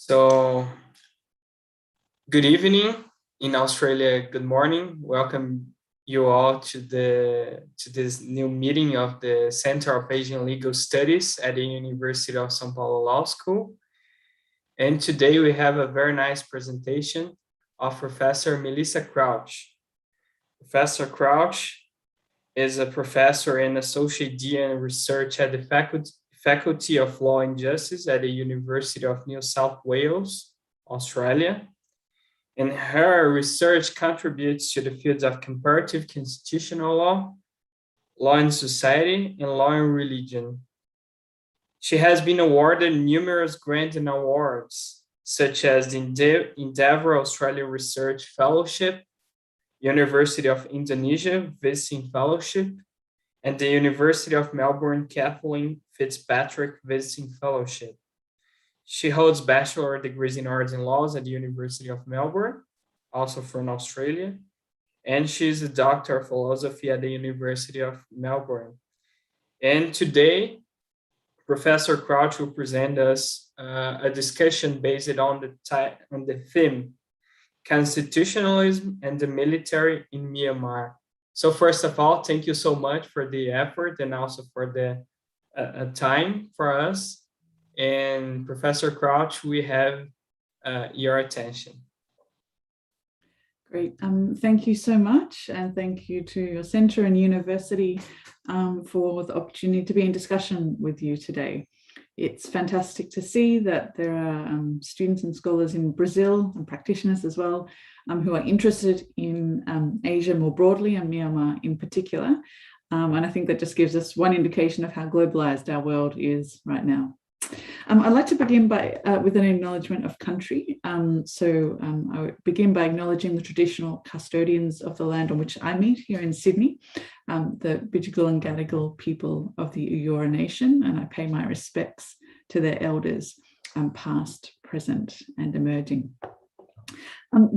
So, good evening in Australia. Good morning. Welcome you all to this new meeting of the Center of Asian Legal Studies at the University of São Paulo Law School. And today we have a very nice presentation of Professor Melissa Crouch. Professor Crouch is a professor and associate dean in research at the Faculty of Law and Justice at the University of New South Wales, Australia. And her research contributes to the fields of comparative constitutional law, law and society, and law and religion. She has been awarded numerous grants and awards, such as the Endeavour Australia Research Fellowship, University of Indonesia Visiting Fellowship, and the University of Melbourne Kathleen Fitzpatrick Visiting Fellowship. She holds bachelor degrees in arts and laws at the University of Melbourne, also from Australia, and she's a doctor of philosophy at the University of Melbourne. And today, Professor Crouch will present us a discussion based on the theme, Constitutionalism and the Military in Myanmar. So first of all, thank you so much for the effort and also for the time for us. And Professor Crouch, we have your attention. Great. Thank you so much. And thank you to your center and university for the opportunity to be in discussion with you today. It's fantastic to see that there are students and scholars in Brazil and practitioners as well who are interested in Asia more broadly and Myanmar in particular. And I think that just gives us one indication of how globalized our world is right now. I'd like to begin with an acknowledgement of country. I would begin by acknowledging the traditional custodians of the land on which I meet here in Sydney, the Bidjigal and Gadigal people of the Eora Nation, and I pay my respects to their elders, past, present, and emerging.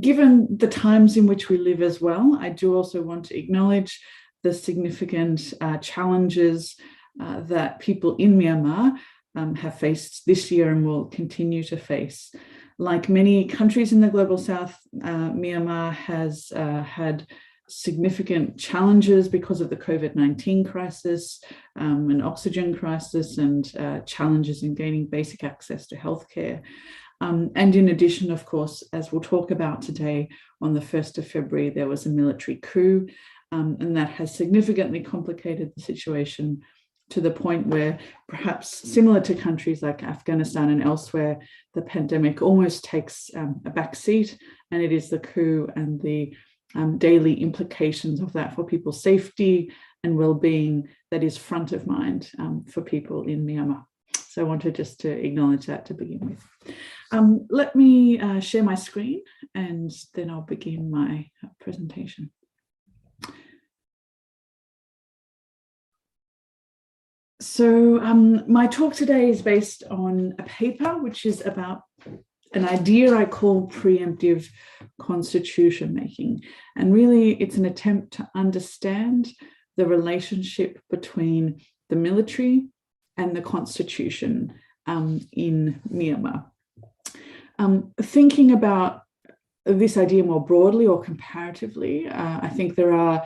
Given the times in which we live as well, I do also want to acknowledge the significant challenges that people in Myanmar have faced this year and will continue to face. Like many countries in the global south, Myanmar has had significant challenges because of the COVID-19 crisis, an oxygen crisis, and challenges in gaining basic access to healthcare. And in addition, of course, as we'll talk about today, on the 1st of February, there was a military coup, and that has significantly complicated the situation to the point where, perhaps similar to countries like Afghanistan and elsewhere, the pandemic almost takes a back seat, and it is the coup and the daily implications of that for people's safety and well-being that is front of mind for people in Myanmar. So I wanted just to acknowledge that to begin with. Let me share my screen and then I'll begin my presentation. So my talk today is based on a paper which is about an idea I call preemptive constitution making. And really it's an attempt to understand the relationship between the military and the constitution in Myanmar. Thinking about this idea more broadly or comparatively, I think there are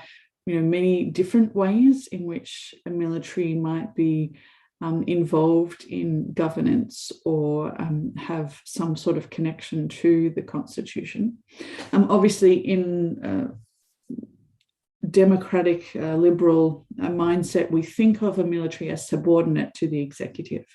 many different ways in which a military might be involved in governance or have some sort of connection to the constitution. Obviously, in democratic liberal mindset, we think of a military as subordinate to the executive.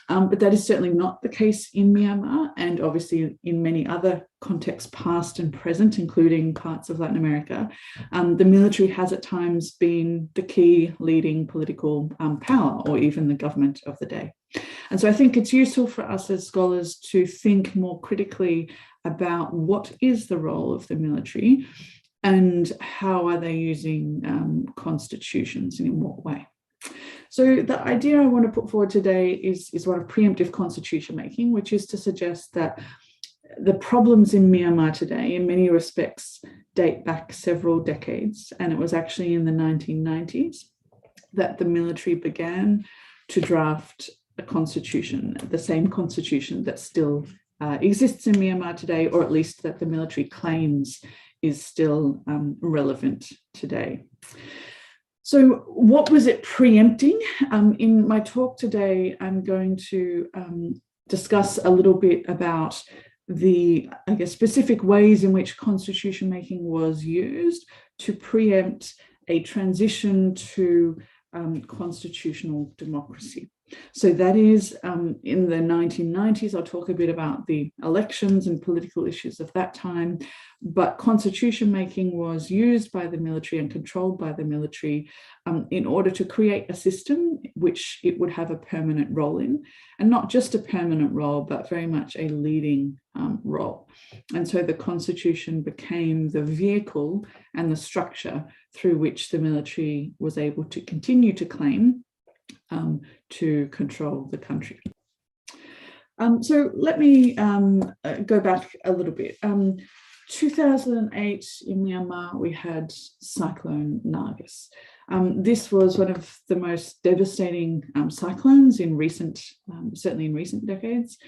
But that is certainly not the case in Myanmar, and obviously in many other contexts, past and present, including parts of Latin America. The military has at times been the key leading political power, or even the government of the day. And so I think it's useful for us as scholars to think more critically about what is the role of the military and how are they using constitutions and in what way. So the idea I want to put forward today is one of preemptive constitution making, which is to suggest that the problems in Myanmar today, in many respects, date back several decades. And it was actually in the 1990s that the military began to draft a constitution, the same constitution that still exists in Myanmar today, or at least that the military claims is still relevant today. So what was it preempting? In my talk today, I'm going to discuss a little bit about the, I guess, specific ways in which constitution making was used to preempt a transition to constitutional democracy. So that is in the 1990s. I'll talk a bit about the elections and political issues of that time, but constitution making was used by the military and controlled by the military in order to create a system which it would have a permanent role in, and not just a permanent role, but very much a leading role. And so the constitution became the vehicle and the structure through which the military was able to continue to claim to control the country. So let me go back a little bit. 2008 in Myanmar, we had Cyclone Nargis. This was one of the most devastating cyclones in recent, certainly in recent decades.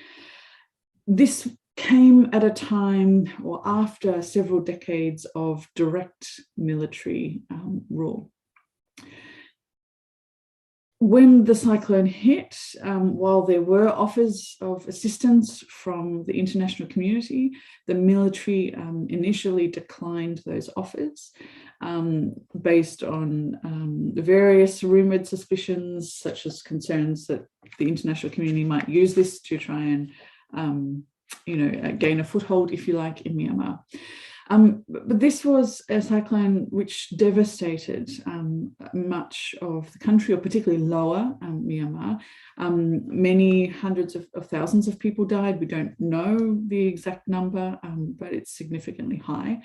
This came at a time or after several decades of direct military rule. When the cyclone hit, while there were offers of assistance from the international community, the military initially declined those offers based on various rumoured suspicions, such as concerns that the international community might use this to try and gain a foothold, if you like, in Myanmar. But this was a cyclone which devastated much of the country, or particularly lower Myanmar. Many hundreds of thousands of people died. We don't know the exact number, but it's significantly high.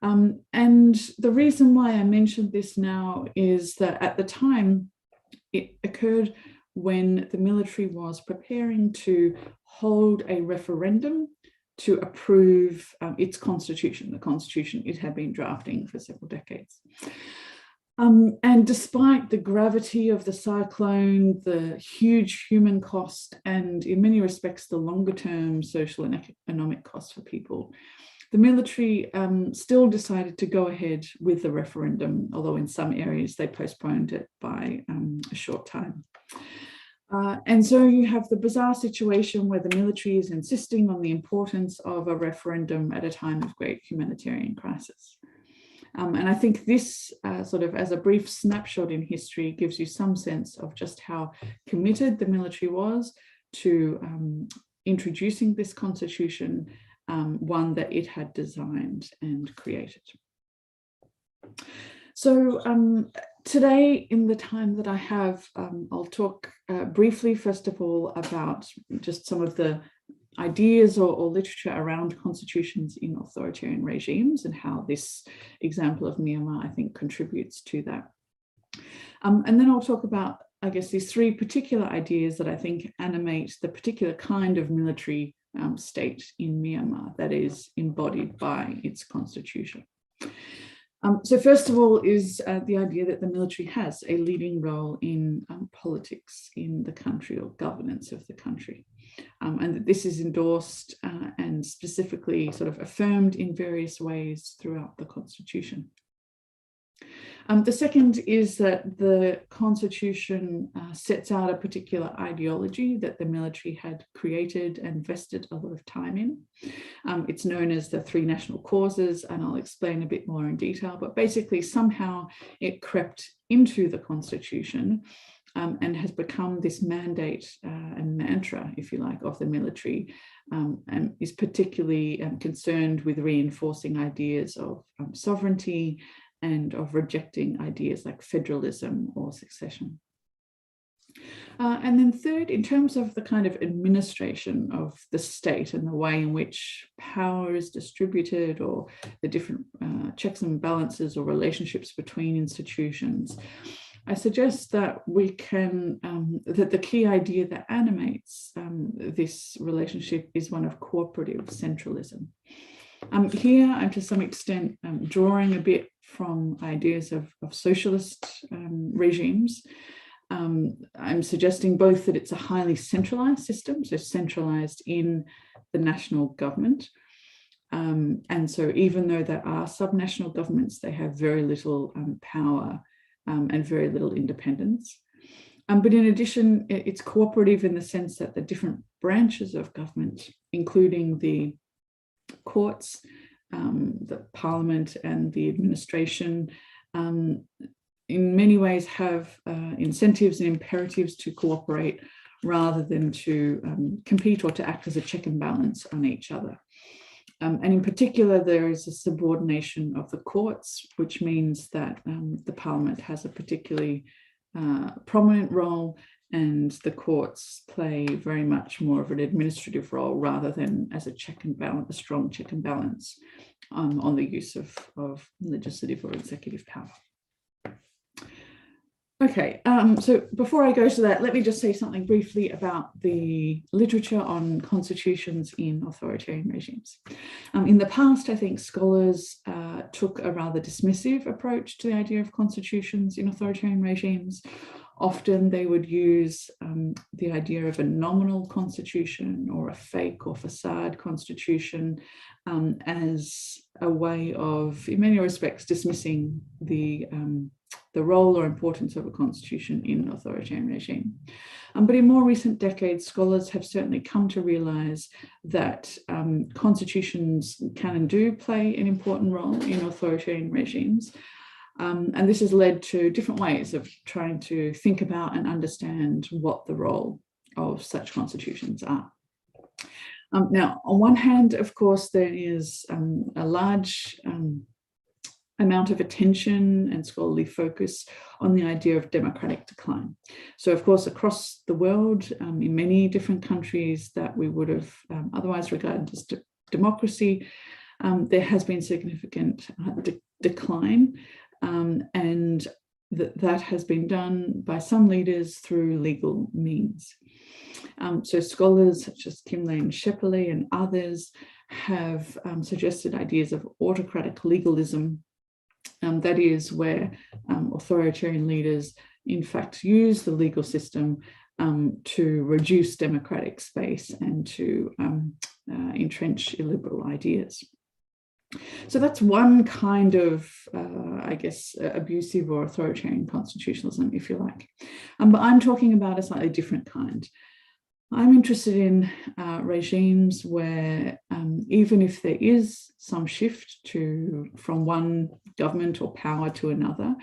And the reason why I mentioned this now is that at the time, it occurred when the military was preparing to hold a referendum to approve its constitution, the constitution it had been drafting for several decades. And despite the gravity of the cyclone, the huge human cost, and in many respects, the longer term social and economic cost for people, the military still decided to go ahead with the referendum, although in some areas they postponed it by a short time. And so you have the bizarre situation where the military is insisting on the importance of a referendum at a time of great humanitarian crisis. And I think this sort of as a brief snapshot in history gives you some sense of just how committed the military was to introducing this constitution, one that it had designed and created. So today, in the time that I have, I'll talk briefly, first of all, about just some of the ideas or literature around constitutions in authoritarian regimes and how this example of Myanmar, I think, contributes to that. And then I'll talk about, I guess, these three particular ideas that I think animate the particular kind of military state in Myanmar that is embodied by its constitution. So first of all is the idea that the military has a leading role in politics in the country, or governance of the country, and that this is endorsed and specifically sort of affirmed in various ways throughout the constitution. The second is that the constitution sets out a particular ideology that the military had created and invested a lot of time in. It's known as the three national causes, and I'll explain a bit more in detail, but basically somehow it crept into the constitution and has become this mandate and mantra, if you like, of the military, and is particularly concerned with reinforcing ideas of sovereignty and of rejecting ideas like federalism or succession. And then third, in terms of the kind of administration of the state and the way in which power is distributed, or the different checks and balances or relationships between institutions, I suggest that we can, that the key idea that animates this relationship is one of cooperative centralism. Here, I'm to some extent drawing a bit from ideas of socialist regimes. I'm suggesting both that it's a highly centralized system, so centralized in the national government. And so even though there are subnational governments, they have very little power and very little independence. But in addition, it's cooperative in the sense that the different branches of government, including the courts, the parliament and the administration, in many ways have incentives and imperatives to cooperate rather than to compete or to act as a check and balance on each other. And in particular, there is a subordination of the courts, which means that the parliament has a particularly prominent role, and the courts play very much more of an administrative role rather than as a check and balance, a strong check and balance on the use of legislative or executive power. Okay, so before I go to that, let me just say something briefly about the literature on constitutions in authoritarian regimes. In the past, I think scholars took a rather dismissive approach to the idea of constitutions in authoritarian regimes. Often they would use the idea of a nominal constitution or a fake or facade constitution as a way of, in many respects, dismissing the role or importance of a constitution in an authoritarian regime. But in more recent decades, scholars have certainly come to realize that constitutions can and do play an important role in authoritarian regimes. And this has led to different ways of trying to think about and understand what the role of such constitutions are. Now, on one hand, of course, there is a large amount of attention and scholarly focus on the idea of democratic decline. So, of course, across the world, in many different countries that we would have otherwise regarded as democracy, there has been significant decline, and that has been done by some leaders through legal means. So scholars such as Kimlane Shepperley and others have suggested ideas of autocratic legalism. That is where authoritarian leaders, in fact, use the legal system to reduce democratic space and to entrench illiberal ideas. So that's one kind of, I guess, abusive or authoritarian constitutionalism, if you like. But I'm talking about a slightly different kind. I'm interested in regimes where even if there is some shift from one government or power to another,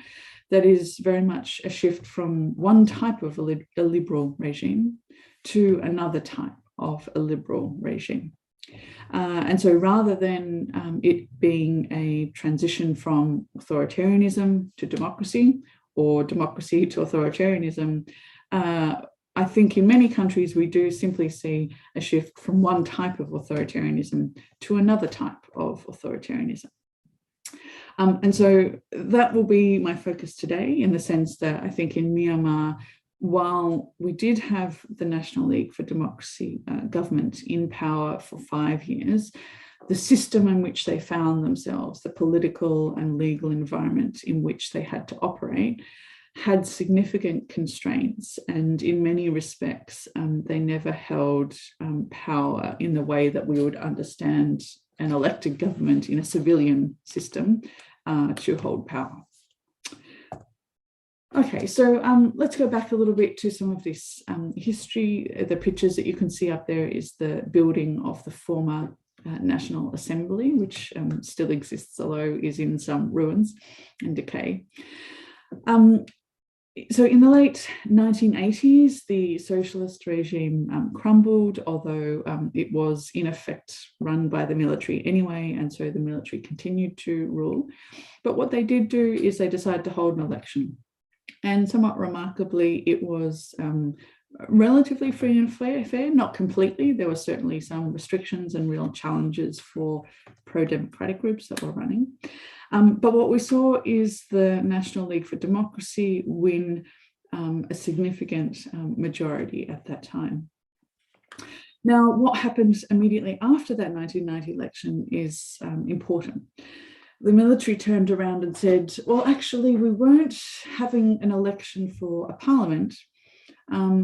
that is very much a shift from one type of illiberal regime to another type of illiberal regime. And so rather than it being a transition from authoritarianism to democracy or democracy to authoritarianism, I think in many countries we do simply see a shift from one type of authoritarianism to another type of authoritarianism. And so that will be my focus today, in the sense that I think in Myanmar, while we did have the National League for Democracy government in power for 5 years, the system in which they found themselves, the political and legal environment in which they had to operate, had significant constraints, and in many respects, they never held power in the way that we would understand an elected government in a civilian system to hold power. Okay, so let's go back a little bit to some of this history. The pictures that you can see up there is the building of the former National Assembly, which still exists, although is in some ruins and decay. So in the late 1980s, the socialist regime crumbled, although it was in effect run by the military anyway, and so the military continued to rule. But what they did do is they decided to hold an election. And somewhat remarkably, it was relatively free and fair, not completely. There were certainly some restrictions and real challenges for pro-democratic groups that were running. But what we saw is the National League for Democracy win a significant majority at that time. Now, what happened immediately after that 1990 election is important. The military turned around and said, well, actually, we weren't having an election for a parliament.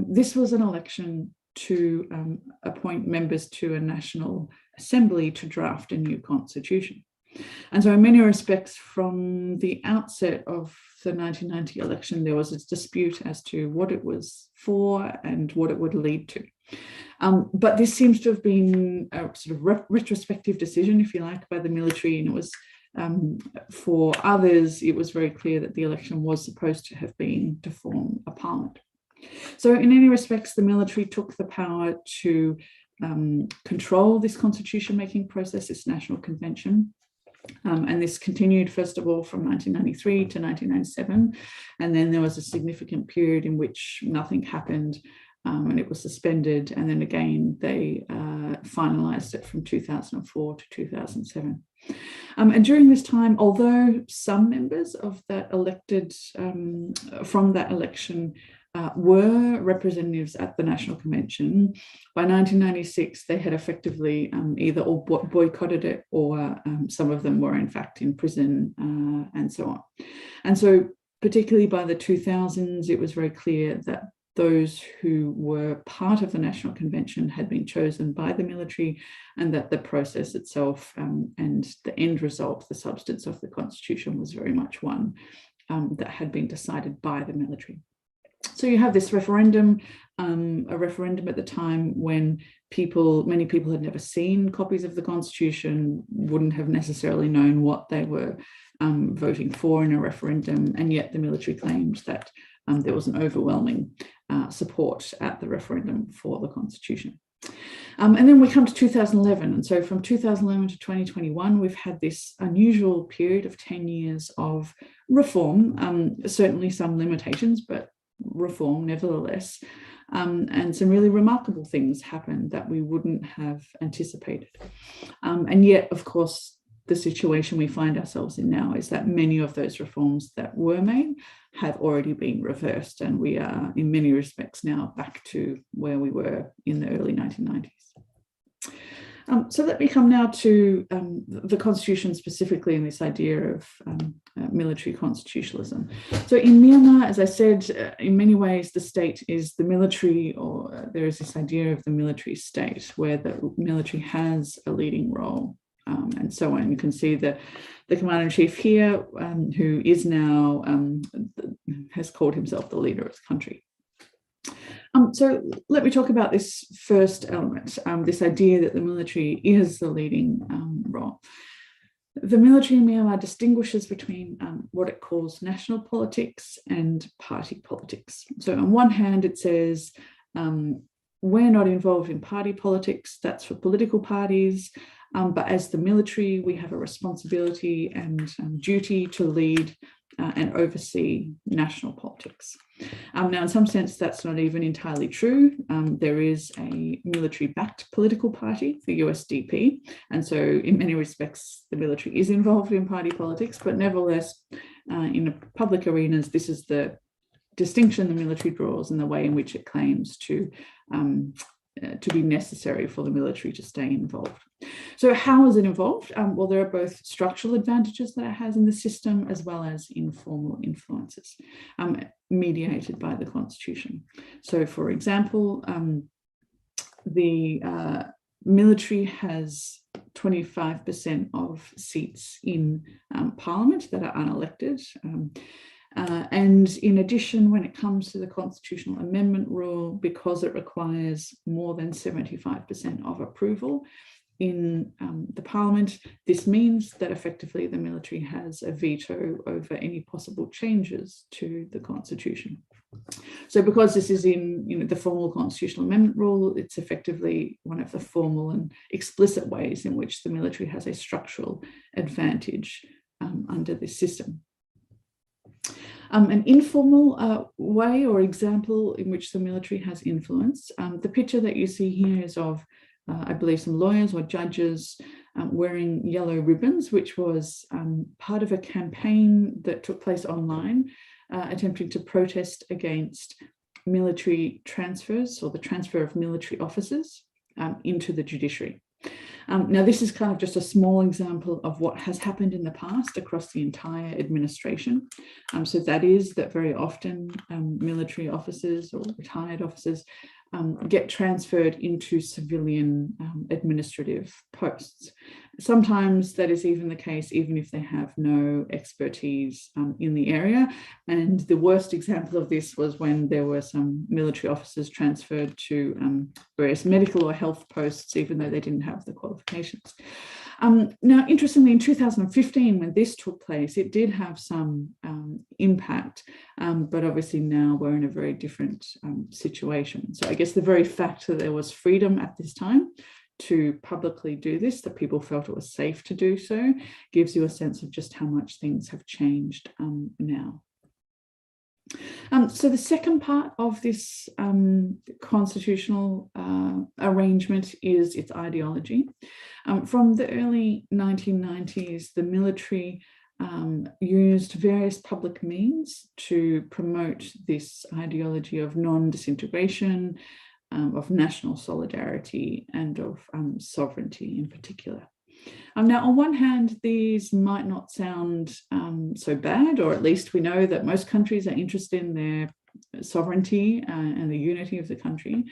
This was an election to appoint members to a National Assembly to draft a new constitution. And so in many respects, from the outset of the 1990 election, there was a dispute as to what it was for and what it would lead to. But this seems to have been a sort of retrospective decision, if you like, by the military, and it was for others, it was very clear that the election was supposed to have been to form a parliament. So in any respects, the military took the power to control this constitution-making process, this national convention. And this continued, first of all, from 1993 to 1997. And then there was a significant period in which nothing happened and it was suspended. And then again, they finalized it from 2004 to 2007. And during this time, although some members of that elected from that election were representatives at the National Convention, by 1996 they had effectively either all boycotted it or some of them were in fact in prison and so on. And so particularly by the 2000s, it was very clear that those who were part of the National Convention had been chosen by the military, and that the process itself and the end result, the substance of the Constitution, was very much one that had been decided by the military. So you have this referendum, a referendum at the time when many people had never seen copies of the Constitution, wouldn't have necessarily known what they were voting for in a referendum, and yet the military claimed that there was an overwhelming support at the referendum for the Constitution. And then we come to 2011. And so from 2011 to 2021, we've had this unusual period of 10 years of reform, certainly some limitations, but reform nevertheless. And some really remarkable things happened that we wouldn't have anticipated. And yet, of course, the situation we find ourselves in now is that many of those reforms that were made have already been reversed, and we are in many respects now back to where we were in the early 1990s. So let me come now to the Constitution specifically, and this idea of military constitutionalism. So in Myanmar, as I said, in many ways the state is the military, or there is this idea of the military state where the military has a leading role. And so on. You can see the commander-in-chief here, who is now, has called himself the leader of the country. So let me talk about this first element, this idea that the military is the leading role. The military in Myanmar distinguishes between what it calls national politics and party politics. So on one hand, it says, we're not involved in party politics, that's for political parties. But as the military, we have a responsibility and duty to lead and oversee national politics. Now, in some sense, that's not even entirely true. There is a military-backed political party, the USDP, and so in many respects, the military is involved in party politics, but nevertheless, in public arenas, this is the distinction the military draws and the way in which it claims to be necessary for the military to stay involved. So how is it involved? Well, there are both structural advantages that it has in the system as well as informal influences mediated by the Constitution. So for example, the military has 25% of seats in Parliament that are unelected. And in addition, when it comes to the constitutional amendment rule, because it requires more than 75% of approval in the Parliament, this means that effectively the military has a veto over any possible changes to the Constitution. So because this is in the formal constitutional amendment rule, it's effectively one of the formal and explicit ways in which the military has a structural advantage under this system. An informal way or example in which the military has influence, the picture that you see here is of, I believe, some lawyers or judges wearing yellow ribbons, which was part of a campaign that took place online, attempting to protest against military transfers or the transfer of military officers into the judiciary. Now, this is kind of just a small example of what has happened in the past across the entire administration. So that is that very often military officers or retired officers get transferred into civilian administrative posts. Sometimes that is even the case, even if they have no expertise in the area. And the worst example of this was when there were some military officers transferred to various medical or health posts, even though they didn't have the qualifications. Now, interestingly, in 2015, when this took place, it did have some impact, but obviously now we're in a very different situation. So I guess the very fact that there was freedom at this time to publicly do this, that people felt it was safe to do so, gives you a sense of just how much things have changed now. So the second part of this constitutional arrangement is its ideology. From the early 1990s, the military used various public means to promote this ideology of non-disintegration, of national solidarity, and of sovereignty in particular. Now, on one hand, these might not sound so bad, or at least we know that most countries are interested in their sovereignty and the unity of the country.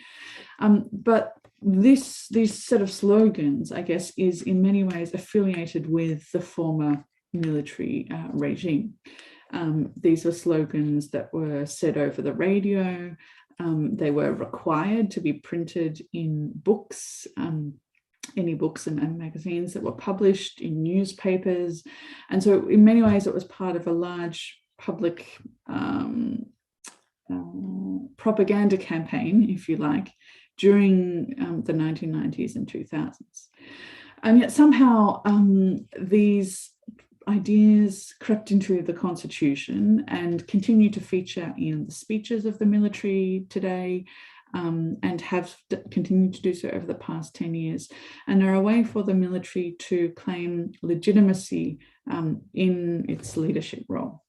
But these set of slogans, I guess, is in many ways affiliated with the former military regime. These were slogans that were said over the radio. They were required to be printed in books, any books and magazines that were published, in newspapers. And so in many ways, it was part of a large public propaganda campaign, if you like, during the 1990s and 2000s. And yet somehow these ideas crept into the Constitution and continue to feature in the speeches of the military today, and have continued to do so over the past 10 years, and are a way for the military to claim legitimacy in its leadership role.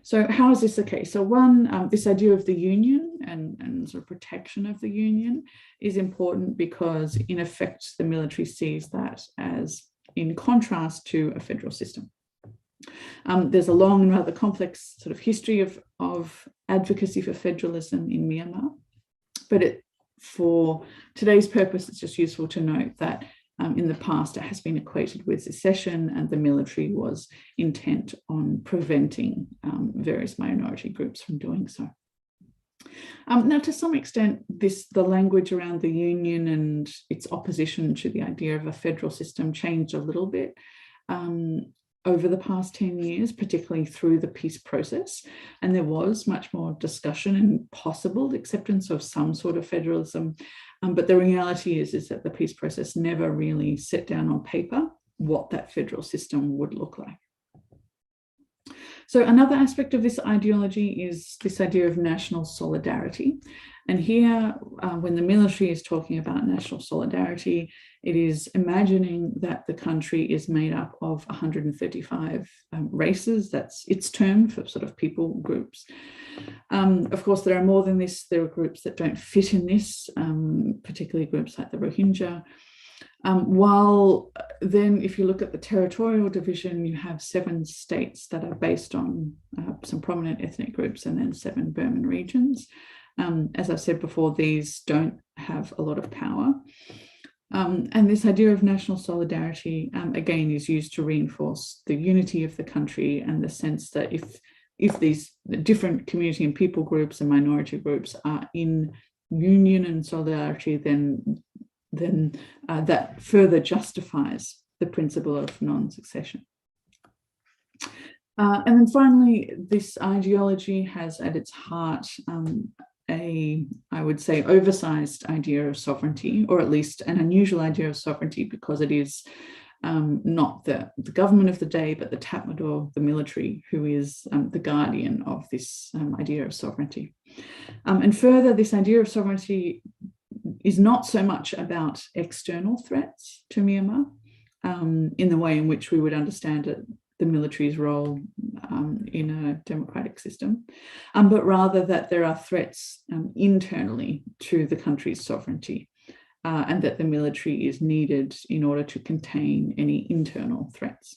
So how is this the case? So one, this idea of the union and sort of protection of the union is important because in effect, the military sees that as in contrast to a federal system. There's a long and rather complex sort of history of advocacy for federalism in Myanmar, but for today's purpose, it's just useful to note that in the past, it has been equated with secession, and the military was intent on preventing various minority groups from doing so. Now, to some extent, the language around the union and its opposition to the idea of a federal system changed a little bit over the past 10 years, particularly through the peace process. And there was much more discussion and possible acceptance of some sort of federalism. But the reality is that the peace process never really set down on paper what that federal system would look like. So another aspect of this ideology is this idea of national solidarity. And here, when the military is talking about national solidarity, it is imagining that the country is made up of 135 races. That's its term for sort of people groups. Of course, there are more than this. There are groups that don't fit in this, particularly groups like the Rohingya. While then, if you look at the territorial division, you have 7 states that are based on some prominent ethnic groups, and then 7 Burman regions. As I've said before, these don't have a lot of power. And this idea of national solidarity, again, is used to reinforce the unity of the country and the sense that if these different community and people groups and minority groups are in union and solidarity, then that further justifies the principle of non-succession. And then finally, this ideology has at its heart I would say, oversized idea of sovereignty, or at least an unusual idea of sovereignty, because it is not the government of the day, but the Tatmadaw, the military, who is the guardian of this idea of sovereignty. And further, this idea of sovereignty is not so much about external threats to Myanmar in the way in which we would understand it, the military's role in a democratic system, but rather that there are threats internally to the country's sovereignty, and that the military is needed in order to contain any internal threats.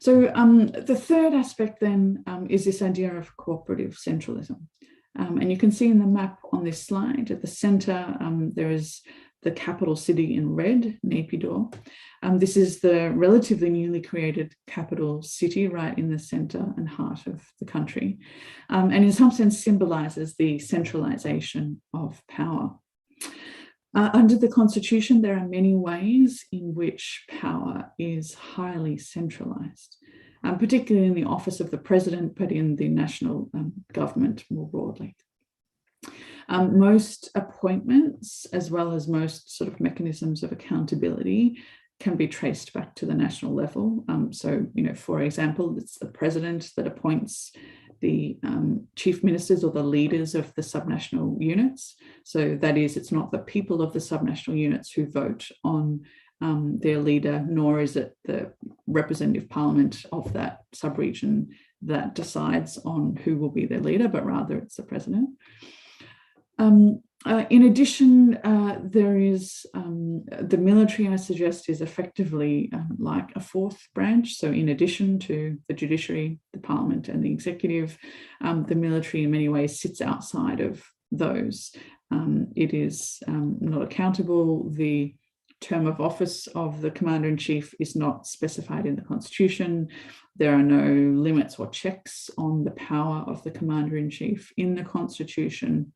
So the third aspect then is this idea of cooperative centralism. And you can see in the map on this slide at the center, there is the capital city in red, Naypyidaw. This is the relatively newly created capital city right in the center and heart of the country, and in some sense symbolizes the centralization of power. Under the Constitution, there are many ways in which power is highly centralized, particularly in the office of the president, but in the national government more broadly. Most appointments, as well as most sort of mechanisms of accountability, can be traced back to the national level. So, for example, it's the president that appoints the chief ministers or the leaders of the subnational units. So that is, it's not the people of the subnational units who vote on their leader, nor is it the representative parliament of that subregion that decides on who will be their leader, but rather it's the president. In addition, there is the military, I suggest, is effectively like a fourth branch. So in addition to the judiciary, the parliament and the executive, the military in many ways sits outside of those. It is not accountable. The term of office of the commander-in-chief is not specified in the Constitution. There are no limits or checks on the power of the commander-in-chief in the Constitution.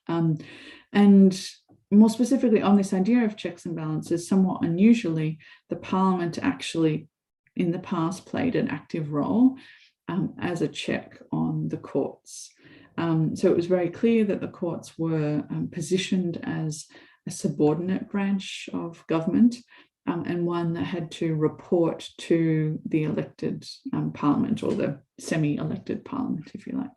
And more specifically on this idea of checks and balances, somewhat unusually, the parliament actually in the past played an active role as a check on the courts. So it was very clear that the courts were positioned as a subordinate branch of government and one that had to report to the elected parliament, or the semi-elected parliament, if you like.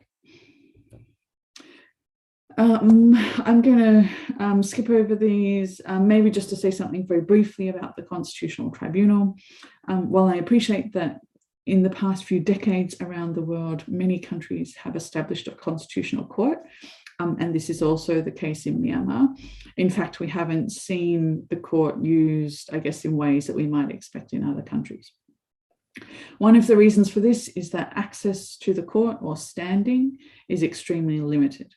I'm going to skip over these, maybe just to say something very briefly about the Constitutional Tribunal. While I appreciate that in the past few decades around the world, many countries have established a constitutional court, and this is also the case in Myanmar. In fact, we haven't seen the court used, I guess, in ways that we might expect in other countries. One of the reasons for this is that access to the court, or standing, is extremely limited.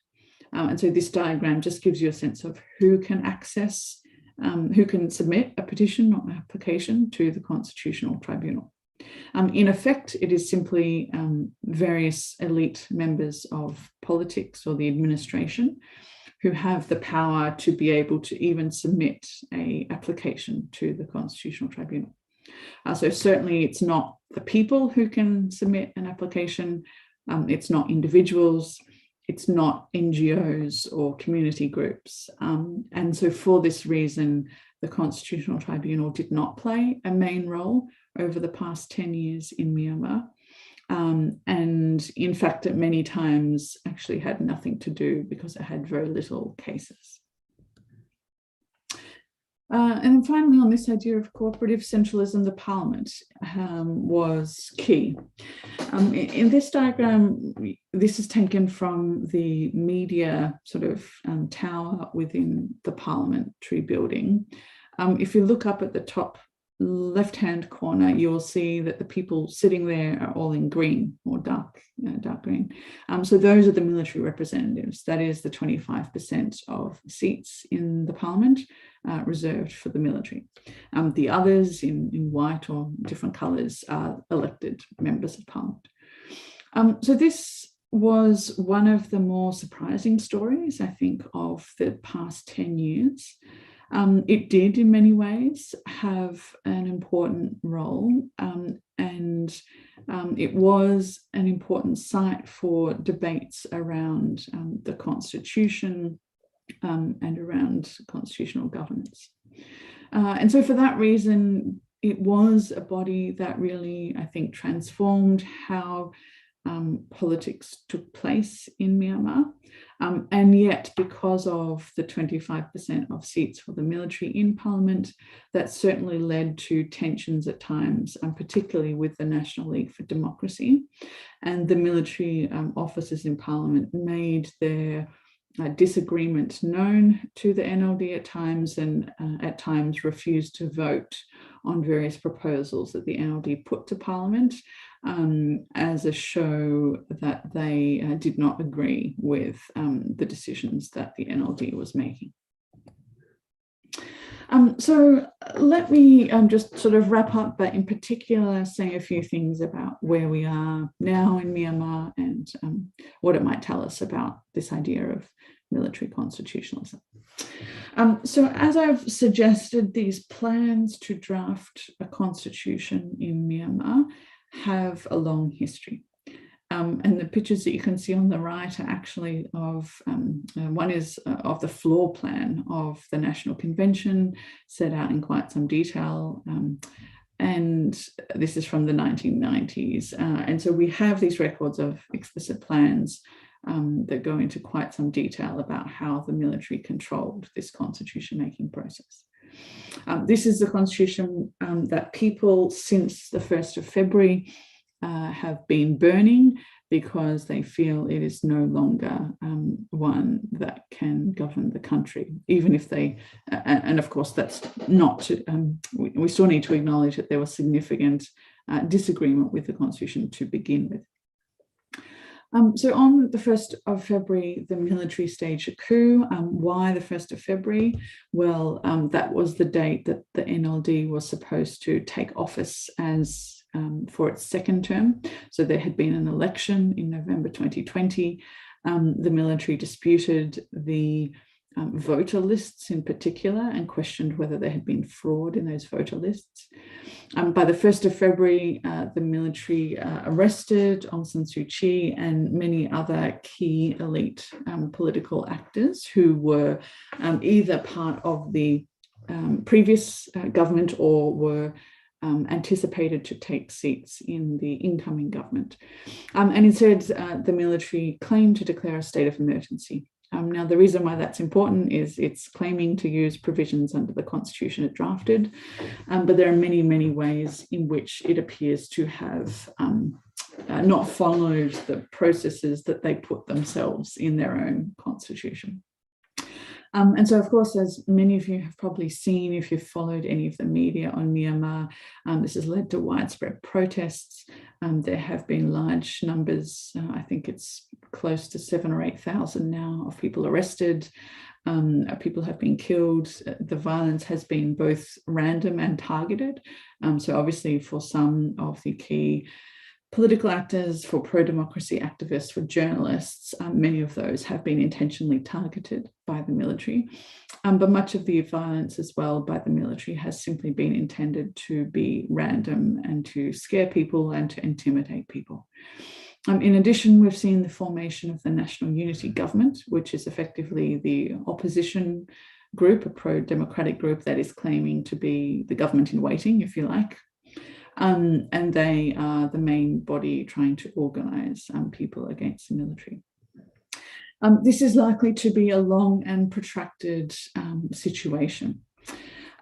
And so this diagram just gives you a sense of who can access, who can submit a petition or application to the Constitutional Tribunal. In effect, it is simply various elite members of politics or the administration who have the power to be able to even submit an application to the Constitutional Tribunal. So certainly it's not the people who can submit an application, it's not individuals, it's not NGOs or community groups. And so for this reason, the Constitutional Tribunal did not play a main role over the past 10 years in Myanmar. And in fact, at many times actually had nothing to do because it had very little cases. And then finally, on this idea of cooperative centralism, the parliament was key. In this diagram, this is taken from the media sort of tower within the parliamentary building. If you look up at the top left-hand corner, you'll see that the people sitting there are all in green, or dark green. So those are the military representatives. That is the 25% of seats in the parliament reserved for the military. The others in white or different colours are elected members of parliament. So this was one of the more surprising stories, I think, of the past 10 years. It did, in many ways, have an important role, and it was an important site for debates around the Constitution and around constitutional governance. And so for that reason, it was a body that really, I think, transformed how politics took place in Myanmar. And yet, because of the 25% of seats for the military in parliament, that certainly led to tensions at times, and particularly with the National League for Democracy. And the military officers in parliament made their disagreement known to the NLD at times, and at times refused to vote on various proposals that the NLD put to parliament, as a show that they did not agree with the decisions that the NLD was making. So let me just sort of wrap up, but in particular say a few things about where we are now in Myanmar and what it might tell us about this idea of military constitutionalism. So as I've suggested, these plans to draft a constitution in Myanmar have a long history. And the pictures that you can see on the right are actually of, one is of the floor plan of the National Convention, set out in quite some detail. And this is from the 1990s. And so we have these records of explicit plans that go into quite some detail about how the military controlled this constitution making process. This is the constitution that people since the 1st of February have been burning because they feel it is no longer one that can govern the country, even if they, and of course that's not, we still need to acknowledge that there was significant disagreement with the constitution to begin with. So on the 1st of February, the military staged a coup. Why the 1st of February? Well, that was the date that the NLD was supposed to take office as for its second term. So there had been an election in November 2020. The military disputed the voter lists in particular and questioned whether there had been fraud in those voter lists. By the 1st of February, the military arrested Aung San Suu Kyi and many other key elite political actors who were either part of the previous government or were anticipated to take seats in the incoming government. And instead, the military claimed to declare a state of emergency. Now, the reason why that's important is it's claiming to use provisions under the constitution it drafted, but there are many, many ways in which it appears to have not followed the processes that they put themselves in their own constitution. And so, of course, as many of you have probably seen, if you've followed any of the media on Myanmar, this has led to widespread protests. There have been large numbers, I think it's close to 7,000 or 8,000 now, of people arrested. People have been killed. The violence has been both random and targeted. So obviously for some of the key political actors, for pro-democracy activists, for journalists, many of those have been intentionally targeted by the military. But much of the violence as well by the military has simply been intended to be random and to scare people and to intimidate people. In addition, we've seen the formation of the National Unity Government, which is effectively the opposition group, a pro-democratic group that is claiming to be the government in waiting, if you like. And they are the main body trying to organise people against the military. This is likely to be a long and protracted situation.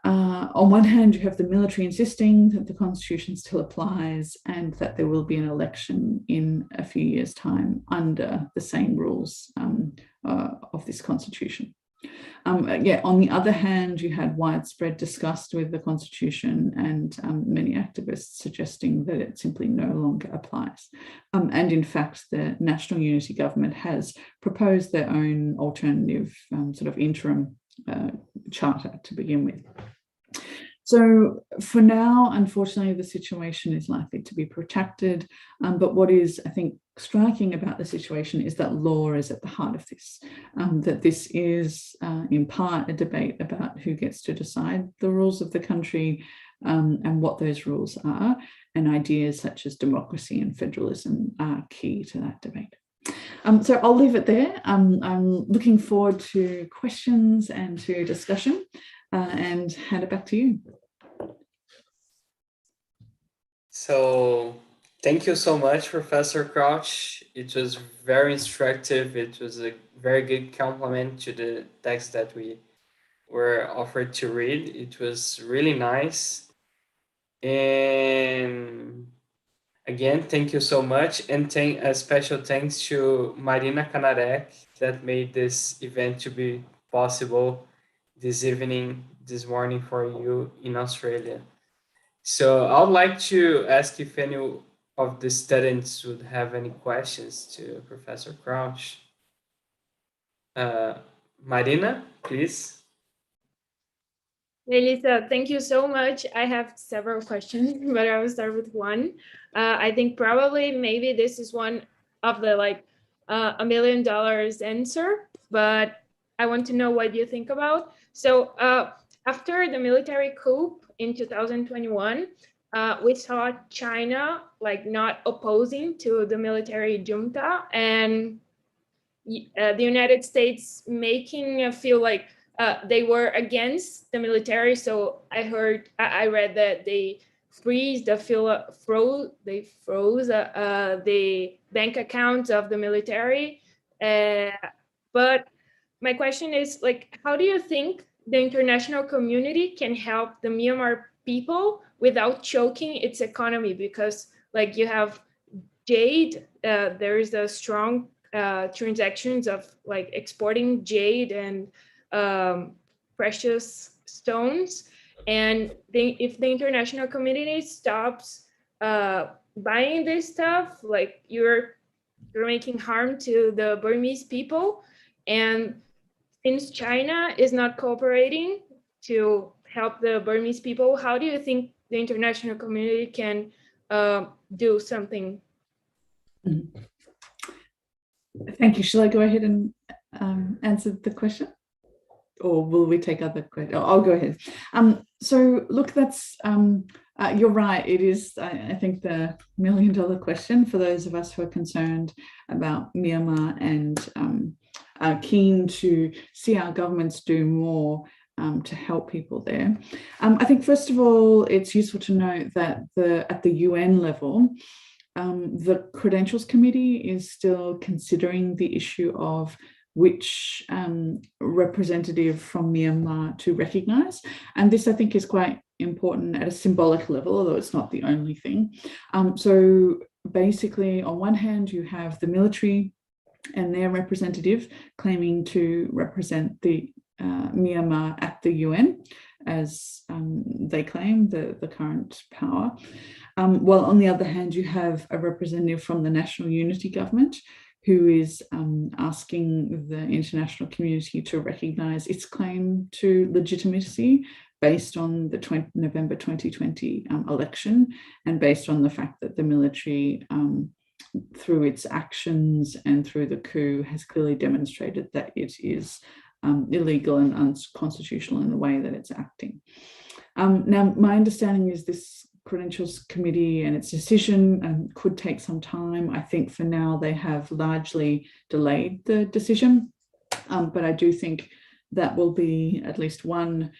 On one hand, you have the military insisting that the constitution still applies and that there will be an election in a few years' time under the same rules of this constitution. On the other hand, you had widespread disgust with the constitution and many activists suggesting that it simply no longer applies. And in fact, the National Unity Government has proposed their own alternative sort of interim charter to begin with. So for now, unfortunately, the situation is likely to be protracted. But what is, I think, striking about the situation is that law is at the heart of this, that this is in part a debate about who gets to decide the rules of the country and what those rules are, and ideas such as democracy and federalism are key to that debate. So I'll leave it there. I'm looking forward to questions and to discussion. And hand it back to you. So thank you so much, Professor Crouch. It was very instructive. It was a very good complement to the text that we were offered to read. It was really nice. And again, thank you so much. And a special thanks to Marina Kanarek that made this event to be possible this morning for you in Australia. So I would like to ask if of the students would have any questions to Professor Crouch. Marina, please. Melissa, thank you so much. I have several questions, but I will start with one. I think probably maybe this is one of the like $1 million answer, but I want to know what you think about. So after the military coup in 2021, we saw China like not opposing to the military junta, and the United States making feel like they were against the military. So I read that they froze the bank accounts of the military. But my question is like, how do you think the international community can help the Myanmar people without choking its economy? Because like you have jade, there is a strong transactions of like exporting jade and precious stones, and if the international community stops buying this stuff, like you're making harm to the Burmese people. And since China is not cooperating to help the Burmese people, how do you think the international community can do something? Thank you. Shall I go ahead and answer the question? Or will we take other questions? I'll go ahead. So look, that's, you're right. It is, I think, the $1 million question for those of us who are concerned about Myanmar and are keen to see our governments do more to help people there. I think, first of all, it's useful to note that at the UN level, the Credentials Committee is still considering the issue of which representative from Myanmar to recognise. And this, I think, is quite important at a symbolic level, although it's not the only thing. So basically, on one hand, you have the military and their representative claiming to represent the Myanmar at the UN, as they claim, the current power. While on the other hand, you have a representative from the National Unity Government who is asking the international community to recognise its claim to legitimacy based on the November 2020 election, and based on the fact that the military, through its actions and through the coup, has clearly demonstrated that it is illegal and unconstitutional in the way that it's acting. Now, my understanding is this Credentials Committee and its decision could take some time. I think for now they have largely delayed the decision, but I do think that will be at least one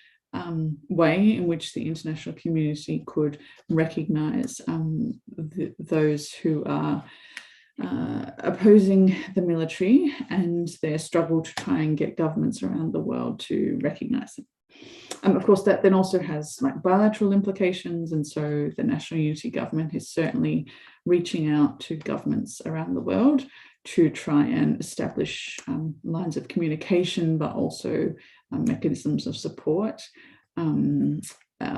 way in which the international community could recognise those who are opposing the military and their struggle to try and get governments around the world to recognise them. Of course, that then also has like bilateral implications, and so the National Unity Government is certainly reaching out to governments around the world to try and establish lines of communication, but also mechanisms of support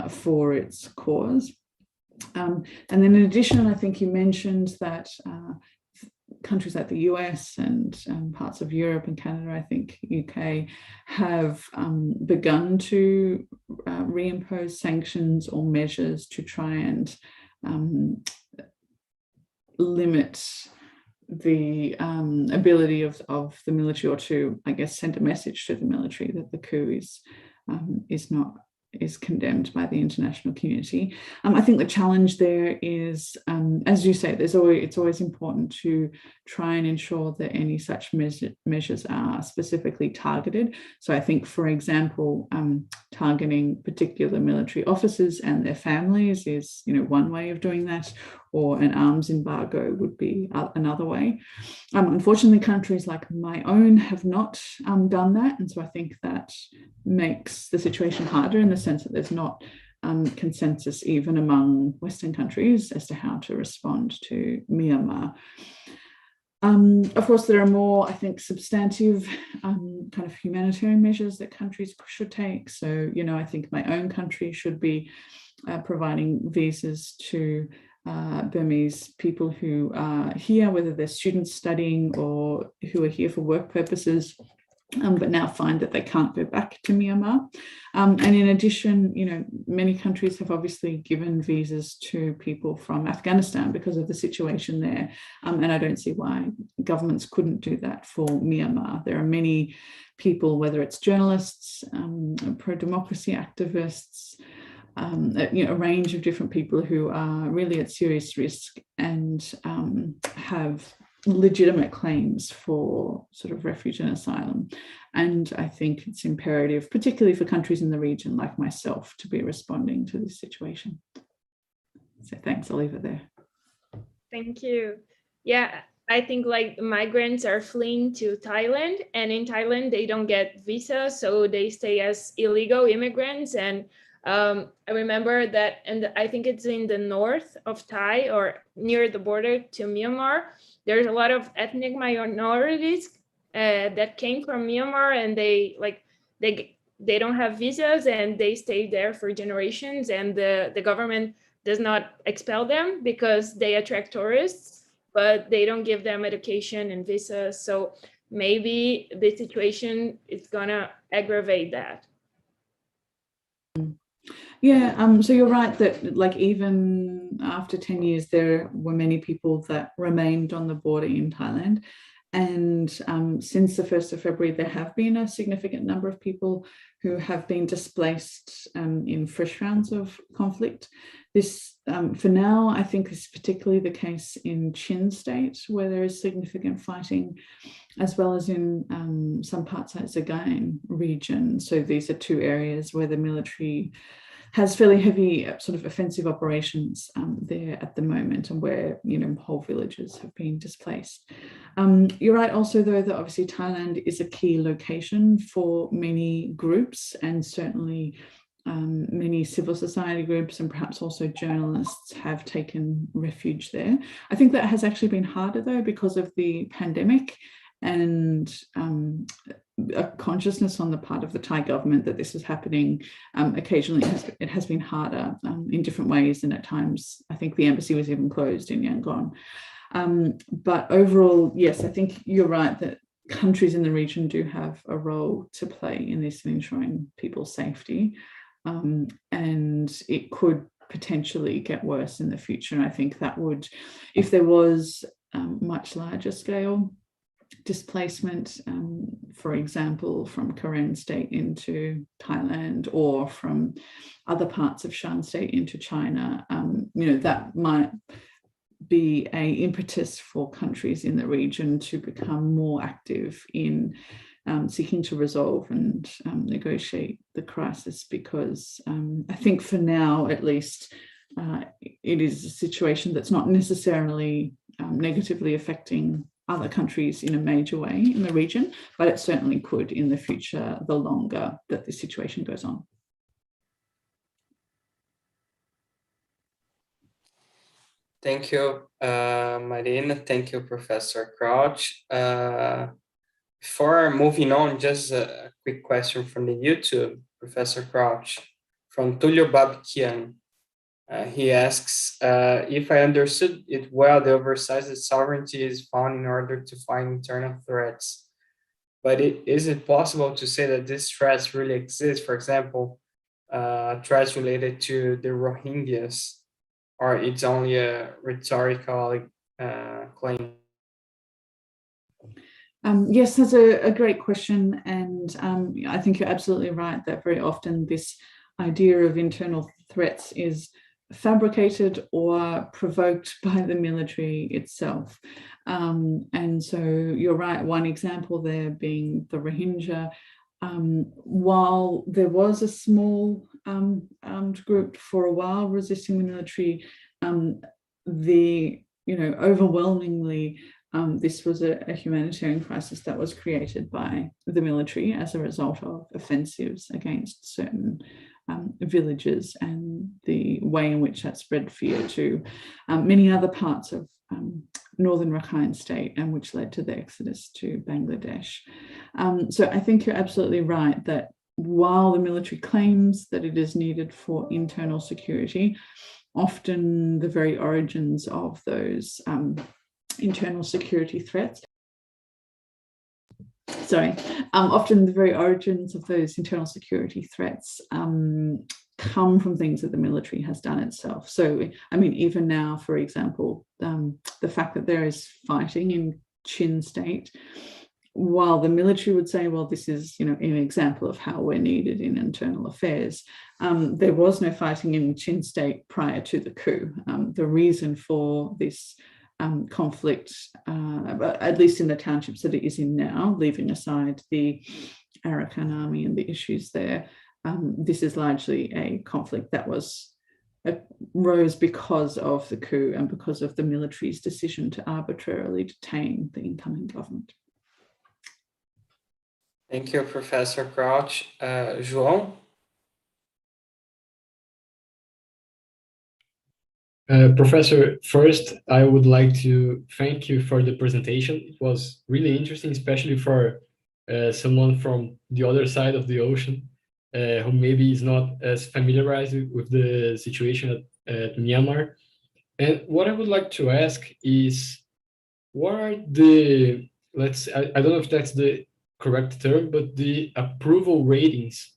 for its cause. And then in addition, I think you mentioned that countries like the US and parts of Europe and Canada, I think UK, have begun to reimpose sanctions or measures to try and limit the ability of the military, or to, I guess, send a message to the military that the coup is condemned by the international community. I think the challenge there is, as you say, it's always important to try and ensure that any such measures are specifically targeted. So I think, for example, targeting particular military officers and their families is, one way of doing that, or an arms embargo would be another way. Unfortunately, countries like my own have not done that, and so I think that makes the situation harder in the sense that there's not consensus even among Western countries as to how to respond to Myanmar. Of course, there are more, I think, substantive kind of humanitarian measures that countries should take. So, I think my own country should be providing visas to Burmese people who are here, whether they're students studying or who are here for work purposes, but now find that they can't go back to Myanmar. And in addition, many countries have obviously given visas to people from Afghanistan because of the situation there. And I don't see why governments couldn't do that for Myanmar. There are many people, whether it's journalists, pro-democracy activists, a range of different people who are really at serious risk and have legitimate claims for sort of refuge and asylum. And I think it's imperative, particularly for countries in the region like myself, to be responding to this situation. So thanks, I'll leave it there. Thank you. Yeah, I think like migrants are fleeing to Thailand, and in Thailand they don't get visas, so they stay as illegal immigrants. And I remember that, and I think it's in the north of Thai or near the border to Myanmar, there's a lot of ethnic minorities that came from Myanmar, and they don't have visas and they stay there for generations, and the government does not expel them because they attract tourists, but they don't give them education and visas. So maybe the situation is gonna aggravate that. Yeah, so you're right that like even after 10 years, there were many people that remained on the border in Thailand. And since the 1st of February, there have been a significant number of people who have been displaced in fresh rounds of conflict. This, for now, I think is particularly the case in Chin State, where there is significant fighting, as well as in some parts of the Sagaing region. So these are two areas where the military has fairly heavy sort of offensive operations there at the moment, and where whole villages have been displaced. You're right also, though, that obviously Thailand is a key location for many groups, and certainly many civil society groups and perhaps also journalists have taken refuge there. I think that has actually been harder, though, because of the pandemic and a consciousness on the part of the Thai government that this is happening. Occasionally it has been harder in different ways, and at times I think the embassy was even closed in Yangon. But overall, yes, I think you're right that countries in the region do have a role to play in this, in ensuring people's safety, and it could potentially get worse in the future. And I think that would, if there was much larger scale displacement, for example, from Karen State into Thailand or from other parts of Shan State into China, that might be an impetus for countries in the region to become more active in seeking to resolve and negotiate the crisis, because I think for now, at least, it is a situation that's not necessarily negatively affecting other countries in a major way in the region, but it certainly could in the future, the longer that the situation goes on. Thank you, Marina. Thank you, Professor Crouch. Before moving on, just a quick question from the YouTube, Professor Crouch, from Tulio Babkian. He asks, if I understood it well, the oversized sovereignty is found in order to find internal threats. But is it possible to say that these threats really exist? For example, threats related to the Rohingyas, or it's only a rhetorical claim? Yes, that's a great question. And I think you're absolutely right that very often this idea of internal threats is fabricated or provoked by the military itself. And so you're right, one example there being the Rohingya. While there was a small armed group for a while resisting the military, overwhelmingly this was a humanitarian crisis that was created by the military as a result of offensives against certain villages, and the way in which that spread fear to many other parts of northern Rakhine State, and which led to the exodus to Bangladesh. So I think you're absolutely right that while the military claims that it is needed for internal security, often the very origins of those internal security threats. Often the very origins of those internal security threats come from things that the military has done itself. So, I mean, even now, for example, the fact that there is fighting in Chin State, while the military would say, well, this is, an example of how we're needed in internal affairs, there was no fighting in Chin State prior to the coup. The reason for this conflict, at least in the townships that it is in now, leaving aside the Arakan army and the issues there, this is largely a conflict that rose because of the coup and because of the military's decision to arbitrarily detain the incoming government. Thank you, Professor Crouch. João? Professor, first, I would like to thank you for the presentation. It was really interesting, especially for someone from the other side of the ocean, who maybe is not as familiarized with the situation at Myanmar. And what I would like to ask is, what are the, I don't know if that's the correct term, but the approval ratings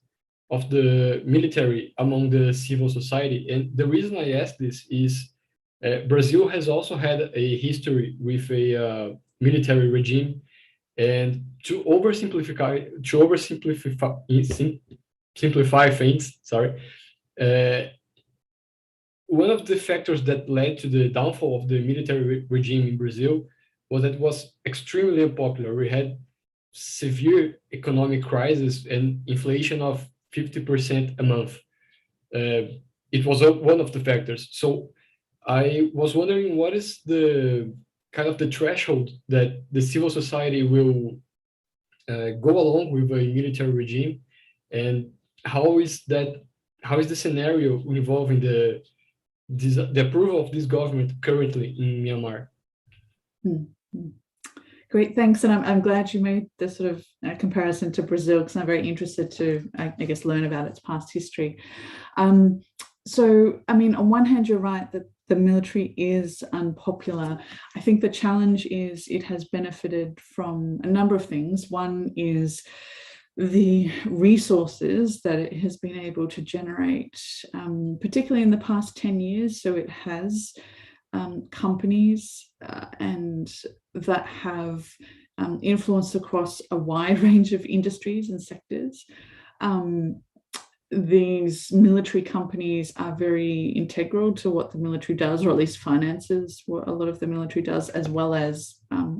of the military among the civil society? And the reason I ask this is Brazil has also had a history with a military regime, and to simplify things, one of the factors that led to the downfall of the military regime in Brazil was that it was extremely unpopular. We had severe economic crisis and inflation of 50% a month. It was one of the factors. So I was wondering, what is the kind of the threshold that the civil society will go along with a military regime, and how is the scenario involving the approval of this government currently in Myanmar? Great, thanks. And I'm glad you made this sort of comparison to Brazil, because I'm very interested to, I guess, learn about its past history. So, I mean, on one hand, you're right that the military is unpopular. I think the challenge is it has benefited from a number of things. One is the resources that it has been able to generate, particularly in the past 10 years. So it has companies and that have influence across a wide range of industries and sectors. These military companies are very integral to what the military does, or at least finances what a lot of the military does, as well as,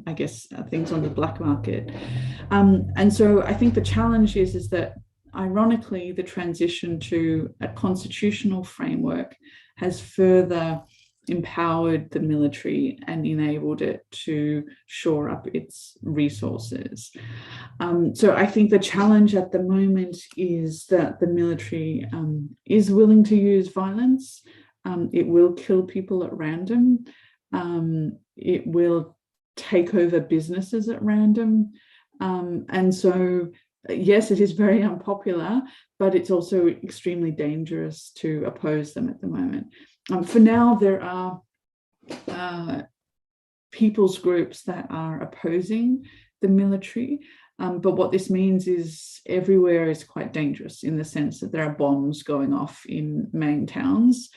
I guess, things on the black market. And so I think the challenge is that, ironically, the transition to a constitutional framework has further empowered the military and enabled it to shore up its resources. So I think the challenge at the moment is that the military is willing to use violence. It will kill people at random. It will take over businesses at random. And so, yes, it is very unpopular, but it's also extremely dangerous to oppose them at the moment. For now, there are people's groups that are opposing the military, but what this means is everywhere is quite dangerous, in the sense that there are bombs going off in main towns,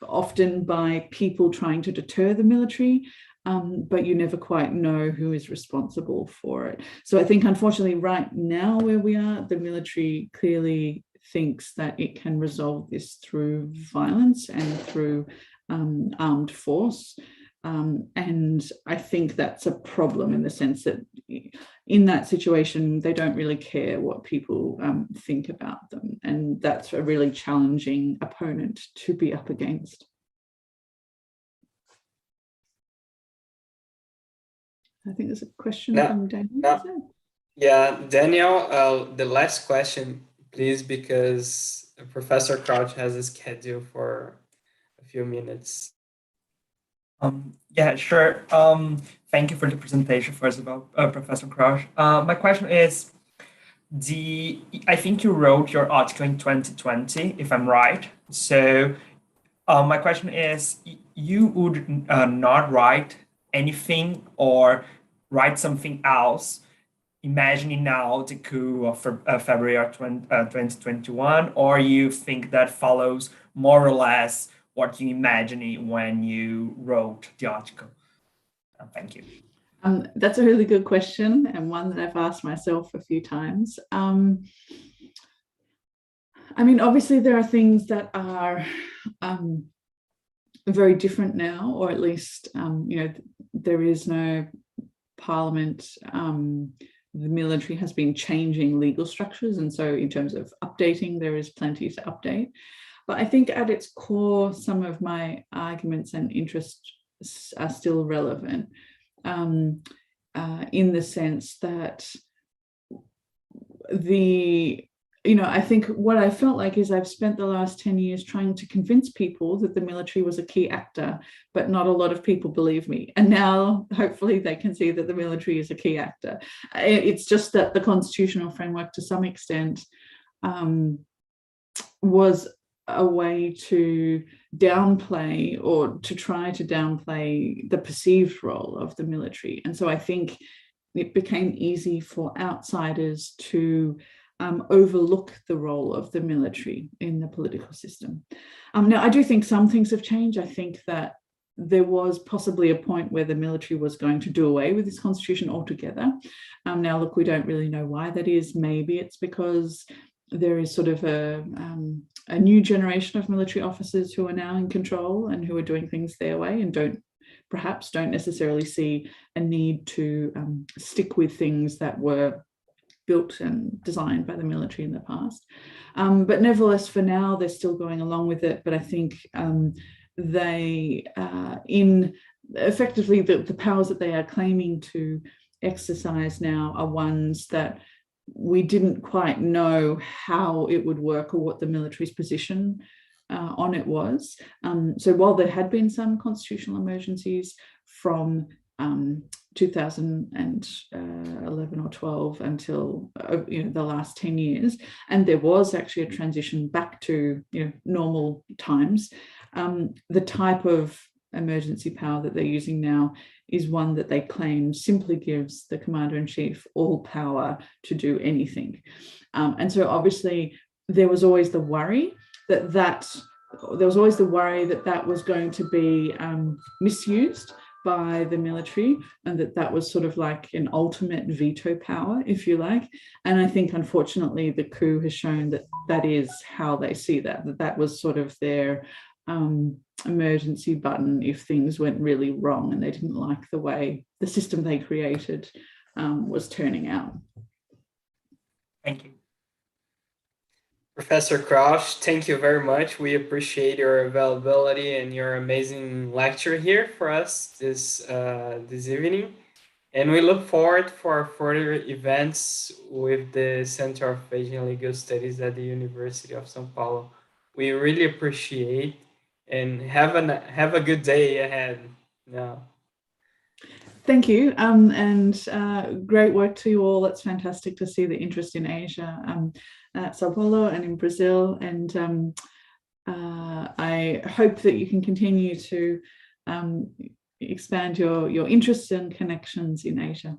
often by people trying to deter the military, but you never quite know who is responsible for it. So I think, unfortunately, right now where we are, the military clearly thinks that it can resolve this through violence and through armed force. And I think that's a problem, in the sense that in that situation, they don't really care what people think about them. And that's a really challenging opponent to be up against. I think there's a question from Daniel. Yeah, Daniel, the last question, please, because Professor Crouch has a schedule for a few minutes. Yeah, sure. Thank you for the presentation, first of all, Professor Crouch. My question is, I think you wrote your article in 2020, if I'm right. So My question is, you would not write anything or write something else, imagining now the coup of February 2021, or you think that follows more or less what you imagined when you wrote the article? Thank you. That's a really good question, and one that I've asked myself a few times. I mean, obviously there are things that are very different now, or at least, you know, there is no parliament. The military has been changing legal structures, and so in terms of updating, there is plenty to update. But I think at its core, some of my arguments and interests are still relevant, in the sense that I think what I felt like is I've spent the last 10 years trying to convince people that the military was a key actor, but not a lot of people believe me. And now hopefully they can see that the military is a key actor. It's just that the constitutional framework to some extent was a way to downplay, or to try to downplay, the perceived role of the military. And so I think it became easy for outsiders to overlook the role of the military in the political system. Now, I do think some things have changed. I think that there was possibly a point where the military was going to do away with this constitution altogether. Now, look, we don't really know why that is. Maybe it's because there is sort of a new generation of military officers who are now in control and who are doing things their way, and perhaps don't necessarily see a need to stick with things that were built and designed by the military in the past. But nevertheless, for now, they're still going along with it. But I think effectively the powers that they are claiming to exercise now are ones that we didn't quite know how it would work, or what the military's position on it was. So while there had been some constitutional emergencies from 2011 or 12 until the last 10 years, and there was actually a transition back to normal times, the type of emergency power that they're using now is one that they claim simply gives the commander-in-chief all power to do anything. And so obviously there was always the worry that was going to be misused by the military, and that was sort of like an ultimate veto power, if you like. And I think, unfortunately, the coup has shown that is how they see that was sort of their emergency button if things went really wrong and they didn't like the way the system they created was turning out. Thank you. Professor Krausch, thank you very much. We appreciate your availability and your amazing lecture here for us this evening. And we look forward for further events with the Center of Asian Legal Studies at the University of São Paulo. We really appreciate, and have a good day ahead now. Thank you, and great work to you all. It's fantastic to see the interest in Asia at Sao Paulo and in Brazil, and I hope that you can continue to expand your interests and connections in Asia.